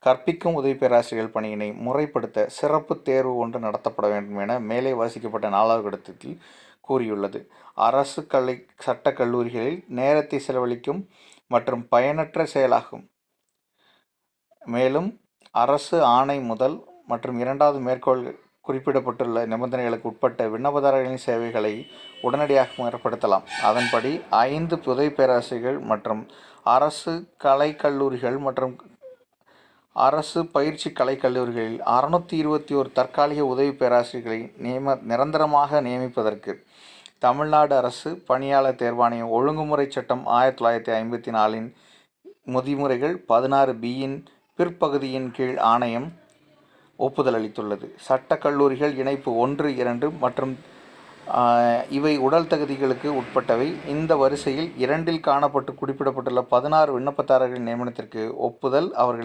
கற்பிக்கும் உதவி பேராசிரியர்கள் பணியினை முறைப்படுத்த சிறப்பு தேர்வு ஒன்று நடத்தப்பட வேண்டும் என மேலே வாசிக்கப்பட்ட 4வது கடிதத்தில் கூறியுள்ளது. அரசு சட்டக் கல்லூரிகளில் நேரத்தை செலவழிக்கும் மற்றும் பயனற்ற செயலாகும். மேலும் அரசு ஆணை முதல் மற்றும் 2வது மேற்கோள் குறிப்பிடப்பட்டுள்ள நிபந்தனைகளுக்கு உட்பட்ட விண்ணப்பதாரர்களின் சேவைகளை உடனடியாக முறைப்படுத்தலாம். அதன்படி 5 உதவி பேராசிரியர்கள் மற்றும் அரசு கலைக்கல்லூரிகள் மற்றும் அரசு பயிற்சி கலைக்கல்லூரிகளில் 621 தற்காலிக உதவி பேராசிரியர்களை நிரந்தரமாக நியமிப்பதற்கு தமிழ்நாடு அரசு பணியாளர் தேர்வாணையம் ஒழுங்குமுறை சட்டம் 1954 விதிமுறைகள் 16(b)யின் பிற்பகுதியின் கீழ் ஆணையம் ஒப்புதல் அளித்துள்ளது. சட்ட கல்லூரிகள் இணைப்பு 1, 2 மற்றும் இவை உடல் தகுதிகளுக்கு உட்பட்டவை. இந்த வரிசையில் 2இல் காணப்பட்டு குறிப்பிடப்பட்டுள்ள 16 விண்ணப்பதாரர்களின் நியமனத்திற்கு ஒப்புதல் அவர்களின்